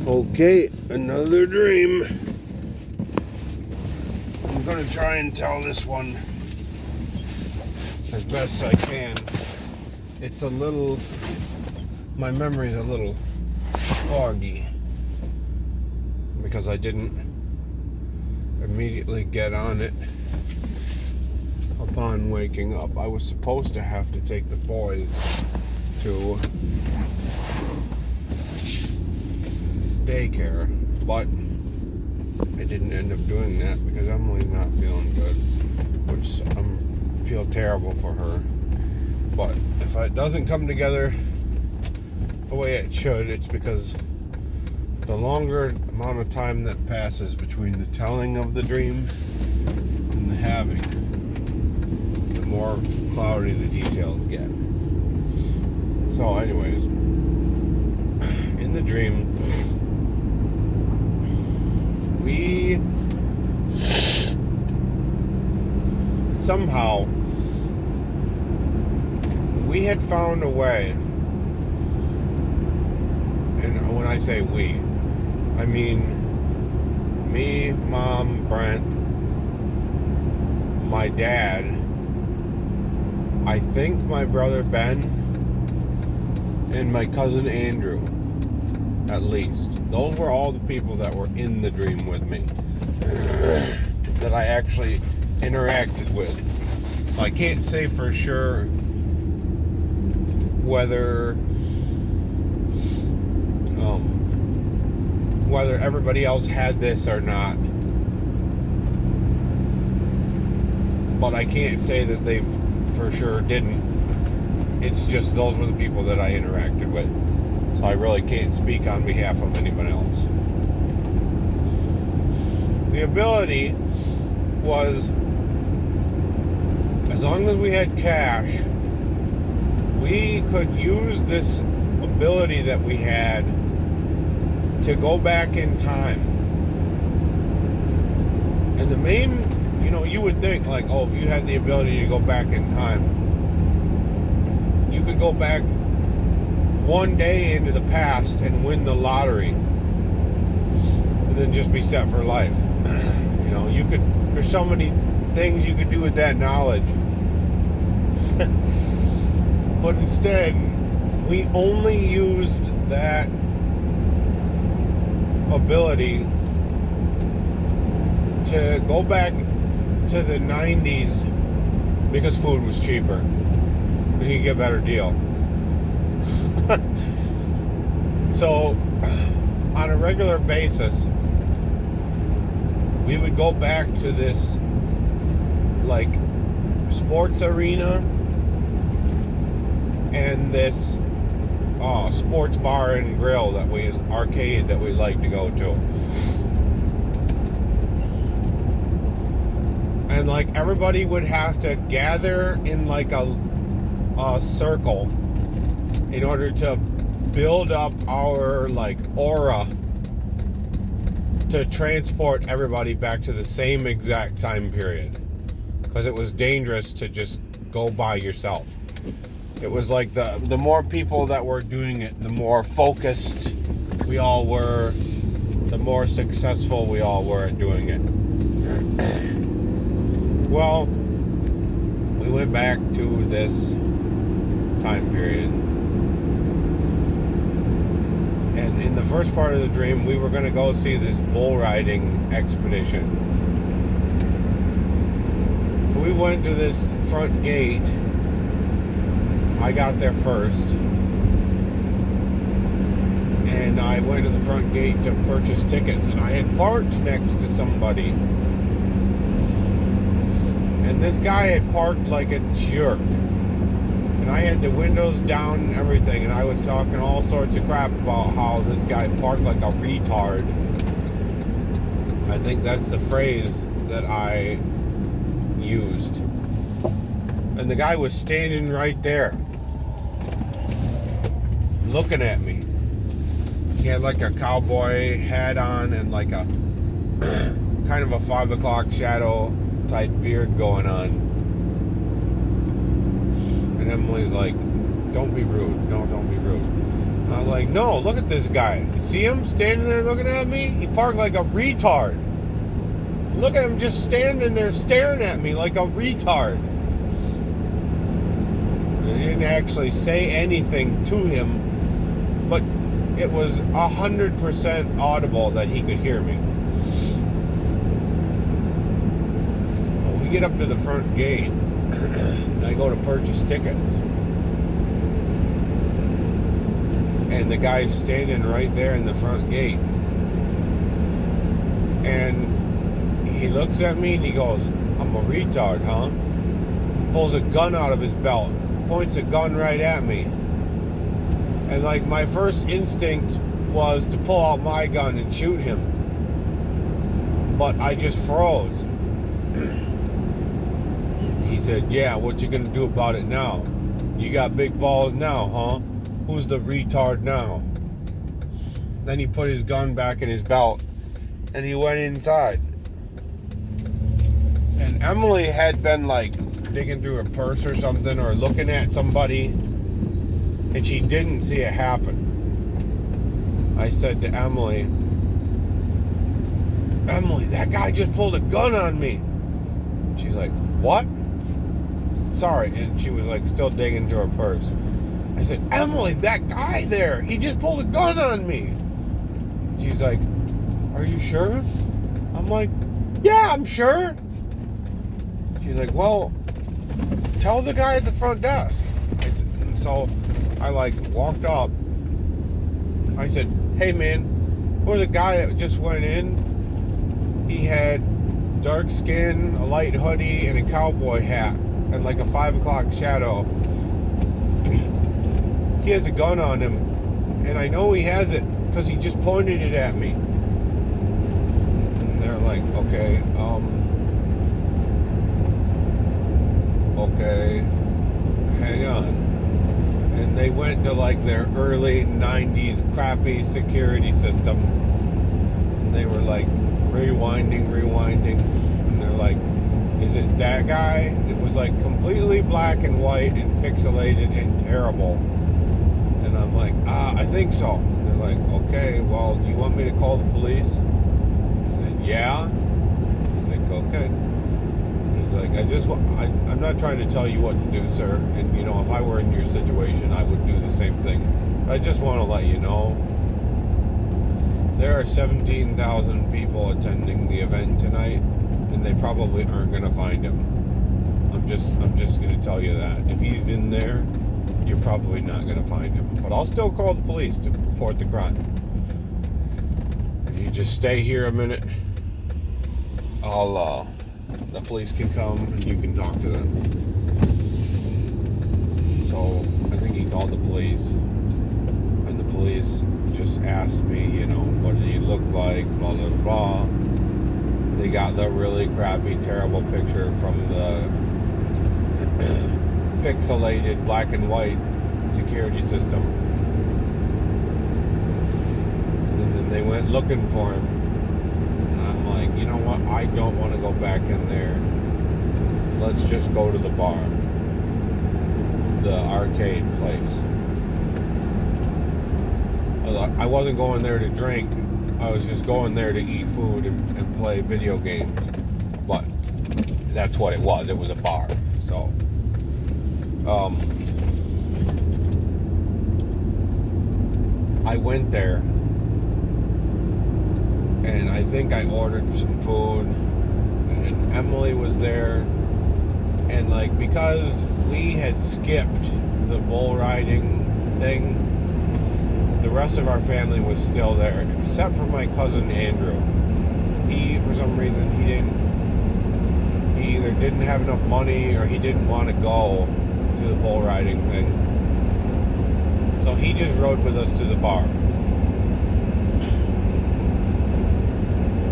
Okay, another dream. I'm gonna try and tell this one as best I can. It's a little, my memory's a little foggy because I didn't immediately get on it upon waking up. I was supposed to have to take the boys to daycare, but I didn't end up doing that because Emily's not feeling good, which I feel terrible for her. But if it doesn't come together the way it should, it's because the longer amount of time that passes between the telling of the dream and the having, the more cloudy the details get. So anyways, in the dream, we somehow had found a way, and when I say we, I mean me, Mom, Brent, my dad, I think my brother Ben, and my cousin Andrew, at least. Those were all the people that were in the dream with me that I actually interacted with. So I can't say for sure whether everybody else had this or not, but I can't say that they for sure didn't. It's just those were the people that I interacted with, so I really can't speak on behalf of anyone else. The ability was, as long as we had cash, we could use this ability that we had to go back in time. And the main, you would think like, oh, if you had the ability to go back in time, you could go back one day into the past and win the lottery and then just be set for life. There's so many things you could do with that knowledge. But instead, we only used that ability to go back to the 90s because food was cheaper. We could get a better deal. So, on a regular basis, we would go back to this, like, sports arena and this sports bar and grill arcade that we like to go to. And like everybody would have to gather in like a circle in order to build up our like aura to transport everybody back to the same exact time period, because it was dangerous to just go by yourself. It was like the more people that were doing it, the more focused we all were, the more successful we all were at doing it. Well, we went back to this time period. And in the first part of the dream, we were going to go see this bull riding expedition. We went to this front gate. I got there first, and I went to the front gate to purchase tickets, and I had parked next to somebody, and this guy had parked like a jerk, and I had the windows down and everything, and I was talking all sorts of crap about how this guy parked like a retard. I think that's the phrase that I used. And the guy was standing right there, looking at me. He had like a cowboy hat on and like a kind of a 5 o'clock shadow type beard going on. And Emily's like, don't be rude. No, don't be rude. I was like, no, look at this guy. You see him standing there looking at me? He parked like a retard. Look at him just standing there staring at me like a retard. I didn't actually say anything to him, but it was 100% audible that he could hear me. Well, we get up to the front gate, and I go to purchase tickets. And the guy's standing right there in the front gate. And he looks at me and he goes, I'm a retard, huh? Pulls a gun out of his belt, points a gun right at me. And like my first instinct was to pull out my gun and shoot him. But I just froze. He said, yeah, what you gonna do about it now? You got big balls now, huh? Who's the retard now? Then he put his gun back in his belt and he went inside. And Emily had been like digging through her purse or something or looking at somebody, and she didn't see it happen. I said to Emily, that guy just pulled a gun on me. She's like, what? Sorry. And she was like still digging through her purse. I said, Emily, that guy there, he just pulled a gun on me. She's like, are you sure? I'm like, yeah, I'm sure. She's like, well, tell the guy at the front desk. And so I like walked up. I said, hey man, there was a guy that just went in. He had dark skin, a light hoodie, and a cowboy hat, and like a 5 o'clock shadow. He has a gun on him, and I know he has it because he just pointed it at me. And they're like, okay, hang on. And they went to like their early 90s crappy security system, and they were like rewinding, and they're like, is it that guy? It was like completely black and white and pixelated and terrible. And I'm like, I think so. And they're like, okay, well, do you want me to call the police? I said, yeah. He's like, okay. He's like, I'm not trying to tell you what to do, sir. And, you know, if I were in your situation, I would do the same thing. I just want to let you know, there are 17,000 people attending the event tonight, and they probably aren't going to find him. I'm just going to tell you that. If he's in there, you're probably not going to find him. But I'll still call the police to report the crime. If you just stay here a minute, the police can come and you can talk to them. So I think he called the police, and the police just asked me, you know, what did he look like, blah, blah, blah. They got the really crappy, terrible picture from the pixelated black and white security system. And then they went looking for him. And I'm like, you know what? I don't want to go back in there. Let's just go to the bar. The arcade place. I wasn't going there to drink. I was just going there to eat food and play video games. But that's what it was. It was a bar. So, I went there, and I think I ordered some food, and Emily was there, and like, because we had skipped the bull riding thing, the rest of our family was still there, except for my cousin Andrew. He, for some reason, he either didn't have enough money or he didn't want to go to the bull riding thing. So he just rode with us to the bar.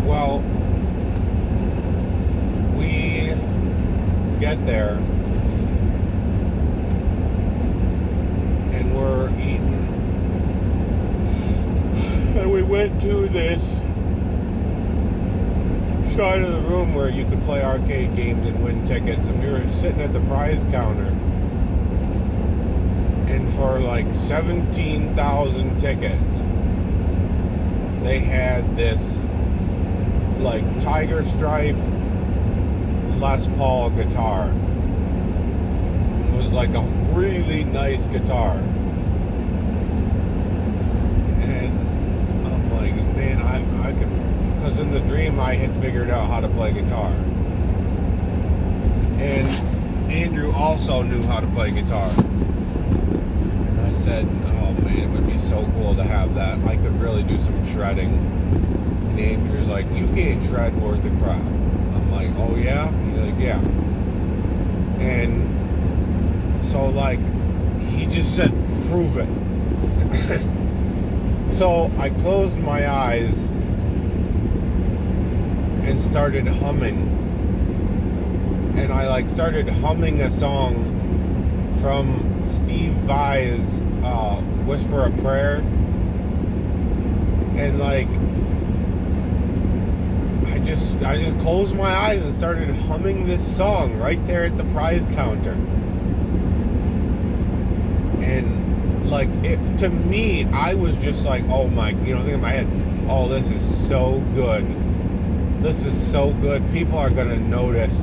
Well, we get there and we're eating. And we went to this side of the room where you could play arcade games and win tickets, and we were sitting at the prize counter, And for like 17,000 tickets, they had this like Tiger Stripe Les Paul guitar. It was like a really nice guitar. And I'm like, man, I could, because in the dream I had figured out how to play guitar. And Andrew also knew how to play guitar. And I said, oh man, it would be so cool to have that. I could really do some shredding. And Andrew's like, you can't shred worth a crap. I'm like, oh yeah? He's like, yeah. And so like, he just said, prove it. So I closed my eyes and started humming. And I like started humming a song from Steve Vai's Whisper a Prayer. And like, I just closed my eyes and started humming this song right there at the prize counter. And like, it, to me, I was just like, oh my, thinking in my head, oh, this is so good. This is so good. People are gonna notice.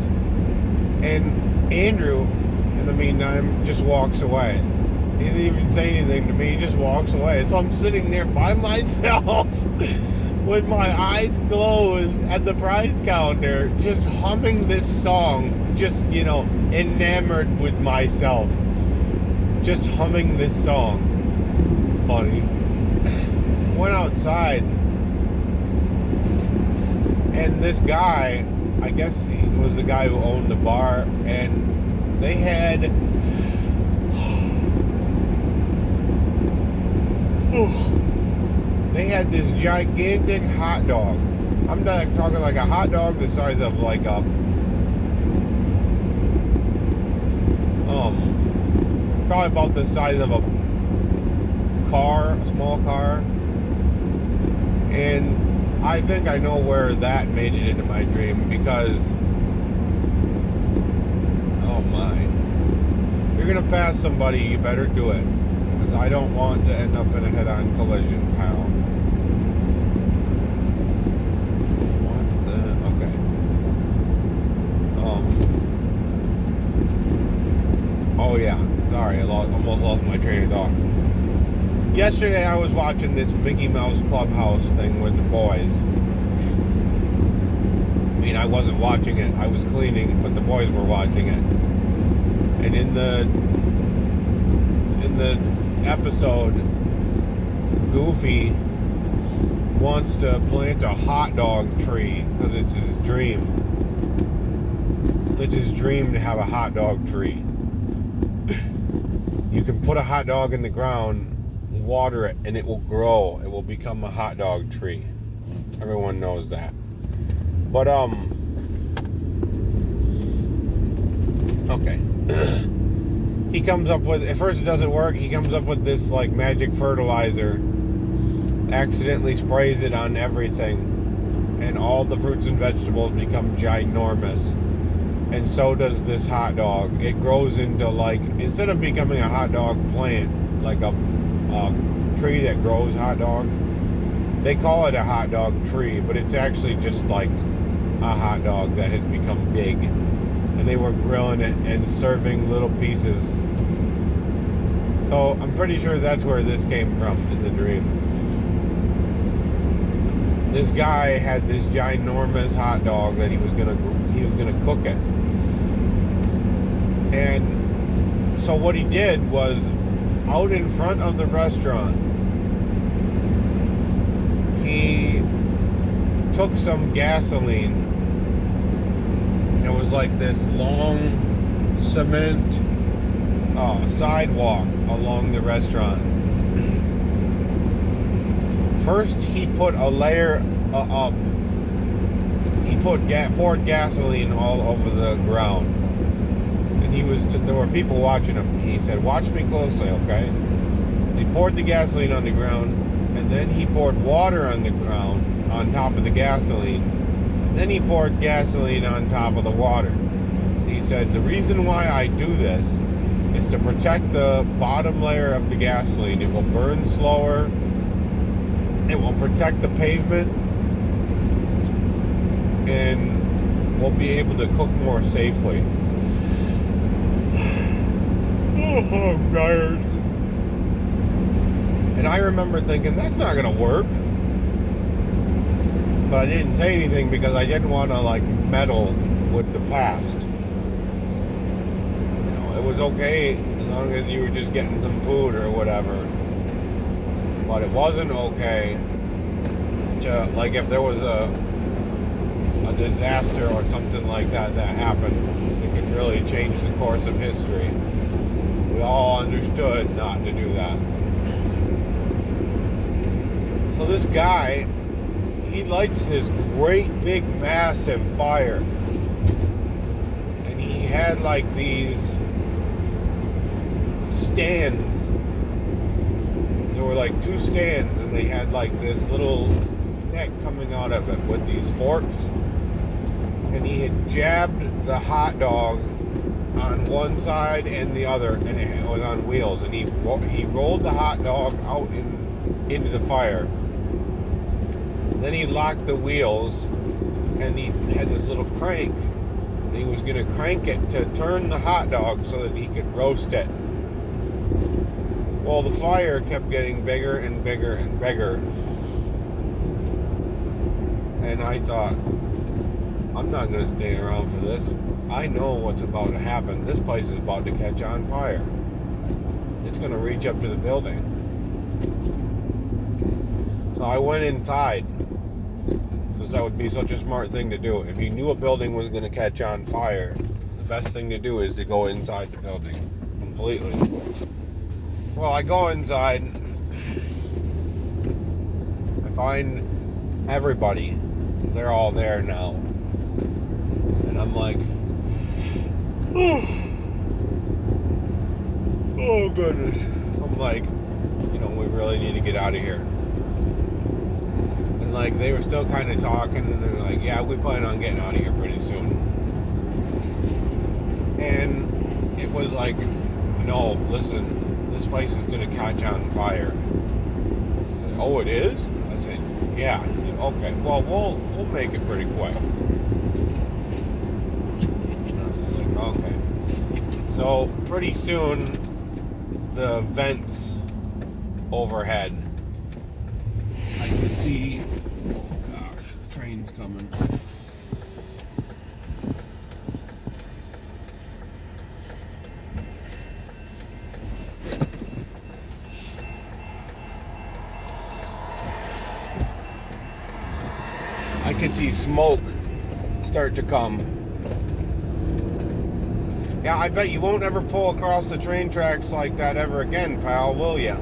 And Andrew, in the meantime, just walks away. He didn't even say anything to me. He just walks away. So I'm sitting there by myself with my eyes closed at the prize counter, just humming this song, just, enamored with myself. Just humming this song. It's funny. Went outside, and this guy, I guess he was the guy who owned the bar, and they had this gigantic hot dog. I'm not talking like a hot dog the size of like a probably about the size of a car, a small car. And I think I know where that made it into my dream, because oh my, you're gonna pass somebody, you better do it, because I don't want to end up in a head-on collision, pal. What the, okay. Oh yeah, sorry, I almost lost my train of thought. Yesterday I was watching this Mickey Mouse Clubhouse thing with the boys. I mean, I wasn't watching it, I was cleaning, but the boys were watching it. And in the episode, Goofy wants to plant a hot dog tree because it's his dream. It's his dream to have a hot dog tree. You can put a hot dog in the ground, water it, and it will grow. It will become a hot dog tree. Everyone knows that. But okay. He comes up with, at first it doesn't work, he comes up with this like magic fertilizer, accidentally sprays it on everything, and all the fruits and vegetables become ginormous. And so does this hot dog. It grows into, like, instead of becoming a hot dog plant, like a tree that grows hot dogs, they call it a hot dog tree, but it's actually just like a hot dog that has become big. And they were grilling it and serving little pieces. So I'm pretty sure that's where this came from in the dream. This guy had this ginormous hot dog that he was gonna cook it. And so what he did was, out in front of the restaurant, he took some gasoline. It was like this long cement sidewalk along the restaurant. First, he put a layer poured gasoline all over the ground. There were people watching him. He said, watch me closely, okay? He poured the gasoline on the ground, and then he poured water on the ground on top of the gasoline, and then he poured gasoline on top of the water. He said, the reason why I do this is to protect the bottom layer of the gasoline. It will burn slower. It will protect the pavement, and we'll be able to cook more safely. Oh, I'm tired. And I remember thinking, that's not going to work. But I didn't say anything because I didn't want to, like, meddle with the past. You know, it was okay as long as you were just getting some food or whatever. But it wasn't okay to, like, if there was a disaster or something like that happened, it could really change the course of history. We all understood not to do that. So this guy, he lights this great big massive fire, and he had like these stands. There were like 2 stands, and they had like this little neck coming out of it with these forks, and he had jabbed the hot dog on one side and the other, and it was on wheels, and he rolled the hot dog out into the fire. Then he locked the wheels, and he had this little crank, and he was going to crank it to turn the hot dog so that he could roast it. Well, the fire kept getting bigger and bigger and bigger, and I thought, I'm not going to stay around for this. I know what's about to happen. This place is about to catch on fire. It's going to reach up to the building. So I went inside, because that would be such a smart thing to do. If you knew a building was going to catch on fire, the best thing to do is to go inside the building completely. Well, I go inside. I find everybody. They're all there now. And I'm like, oh goodness. I'm like, you know, we really need to get out of here. And like, they were still kind of talking, and they're like, yeah, we plan on getting out of here pretty soon. And it was like, no, listen, this place is going to catch on fire. Like, oh, it is? I said, yeah. Okay, well, we'll make it pretty quick. And I was just like, okay. So pretty soon, the vents overhead, I could see, oh gosh, train's coming. I could see smoke start to come. Yeah, I bet you won't ever pull across the train tracks like that ever again, pal, will ya?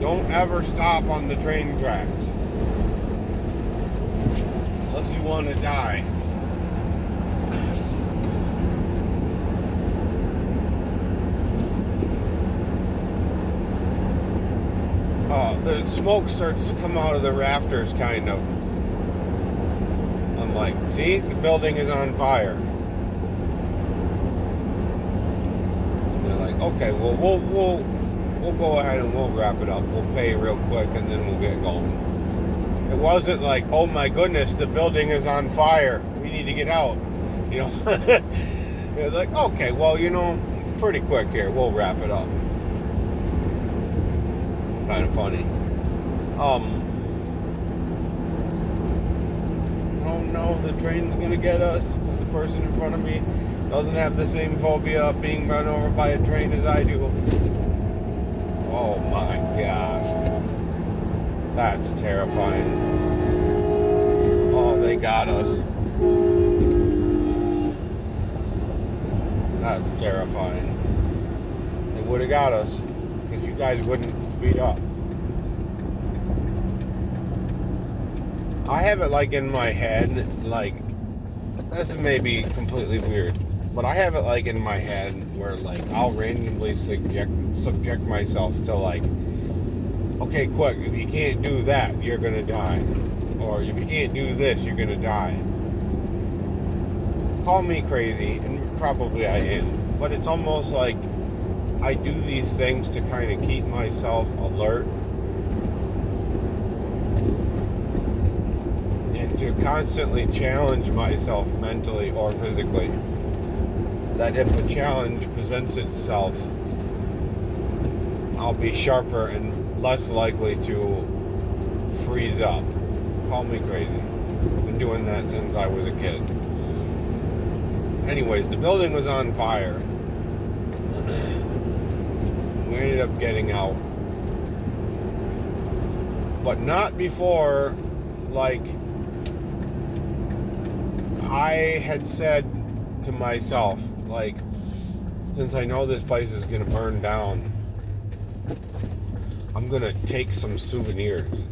Don't ever stop on the train tracks. Unless you want to die. The smoke starts to come out of the rafters, kind of. I'm like, see, the building is on fire. And they're like, okay, well, we'll go ahead and we'll wrap it up. We'll pay real quick, and then we'll get going. It wasn't like, oh my goodness, the building is on fire. We need to get out. You know, it was like, okay, well, you know, pretty quick here. We'll wrap it up. Kind of funny. Oh no, the train's gonna get us because the person in front of me doesn't have the same phobia of being run over by a train as I do. Oh my gosh. That's terrifying. Oh, they got us. That's terrifying. They would have got us because you guys wouldn't speed up. I have it like in my head, like, this may be completely weird, but I have it like in my head where like I'll randomly subject myself to like, okay, quick, if you can't do that, you're gonna die. Or if you can't do this, you're gonna die. Call me crazy, and probably I am. but it's almost like I do these things to kind of keep myself alert and to constantly challenge myself mentally or physically. That if a challenge presents itself, I'll be sharper and less likely to freeze up. Call me crazy. I've been doing that since I was a kid. Anyways, the building was on fire. We ended up getting out. But not before, like, I had said to myself, like, since I know this place is going to burn down, I'm going to take some souvenirs.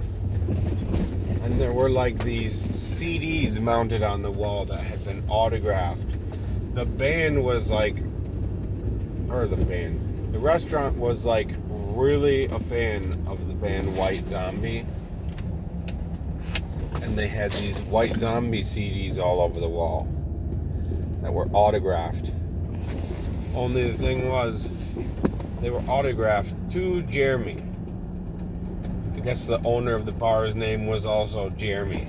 And there were like these CDs mounted on the wall that had been autographed. The band was like, the restaurant was like really a fan of the band White Zombie. And they had these White Zombie CDs all over the wall that were autographed. Only the thing was, they were autographed to Jeremy. I guess the owner of the bar's name was also Jeremy.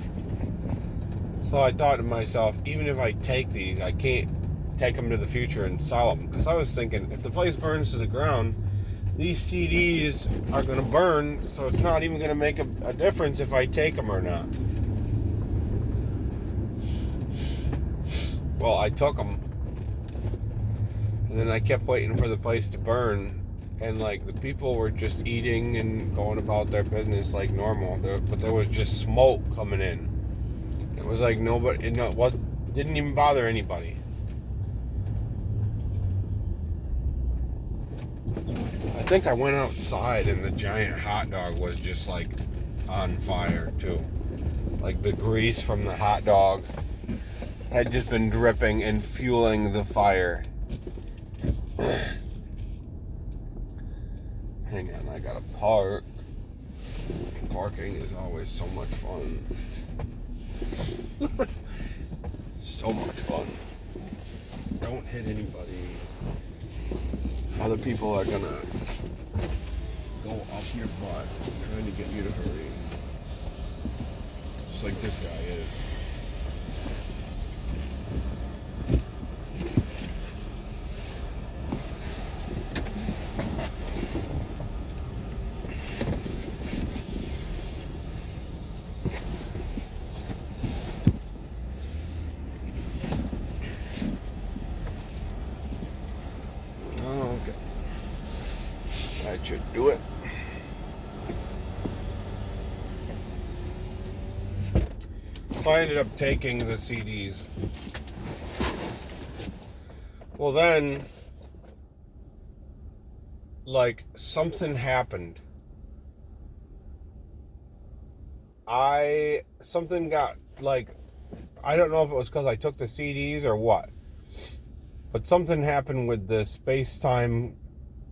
So I thought to myself, even if I take these, I can't take them to the future and sell them. Because I was thinking, if the place burns to the ground, these CDs are going to burn, so it's not even going to make a difference if I take them or not. Well, I took them. And then I kept waiting for the place to burn. And, like, the people were just eating and going about their business like normal. But there was just smoke coming in. It was like nobody, it didn't even bother anybody. I think I went outside and the giant hot dog was just, like, on fire, too. Like, the grease from the hot dog had just been dripping and fueling the fire. Hang on, I gotta park. Parking is always so much fun. So much fun. Don't hit anybody. Other people are gonna go up your butt trying to get you to hurry. Just like this guy is. That should do it. So I ended up taking the CDs. Well then, like, something happened. Something got, like, I don't know if it was because I took the CDs or what, but something happened with the space-time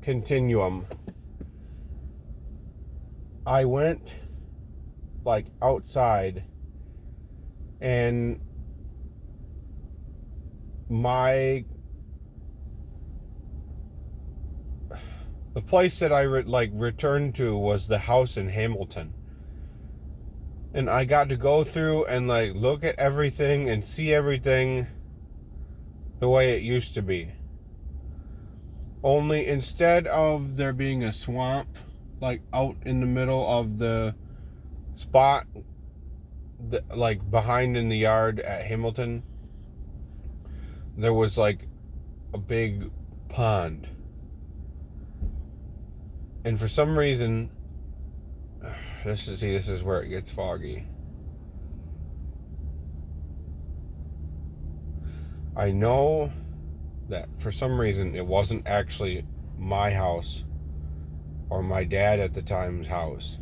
continuum. I went, like, outside, and the place that I returned to was the house in Hamilton. And I got to go through and, like, look at everything and see everything the way it used to be. Only instead of there being a swamp, like, out in the middle of the spot, like, behind in the yard at Hamilton, there was, like, a big pond. And for some reason, this is where it gets foggy. I know that for some reason it wasn't actually my house or my dad at the time's house,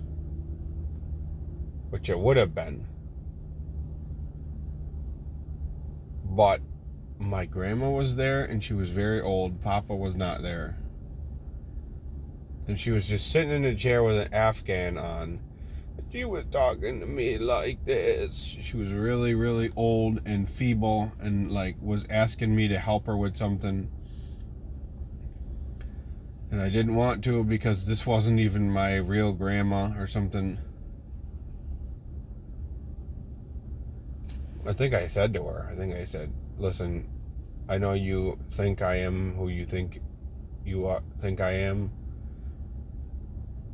which it would have been. But my grandma was there and she was very old. Papa was not there. And she was just sitting in a chair with an Afghan on. She was talking to me like this. She was really, really old and feeble and, like, was asking me to help her with something. And I didn't want to because this wasn't even my real grandma or something. I think I said to her, I said, listen, I know you think I am who you think I am,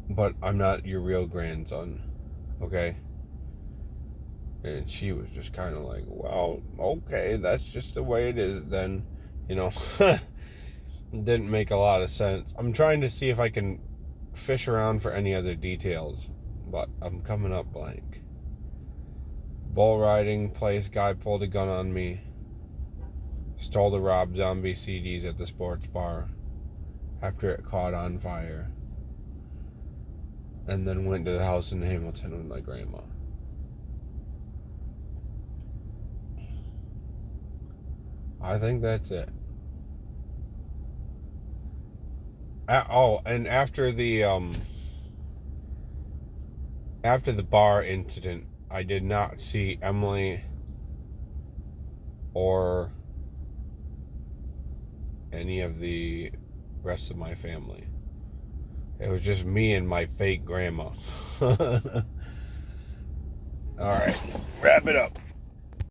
but I'm not your real grandson, okay? And she was just kind of like, well, okay, that's just the way it is then, you know. It didn't make a lot of sense. I'm trying to see if I can fish around for any other details, but I'm coming up blank. Bull riding place, guy pulled a gun on me, stole the Rob Zombie CDs at the sports bar after it caught on fire, and then went to the house in Hamilton with my grandma. I think that's it. And after the bar incident, I did not see Emily or any of the rest of my family. It was just me and my fake grandma. All right, wrap it up.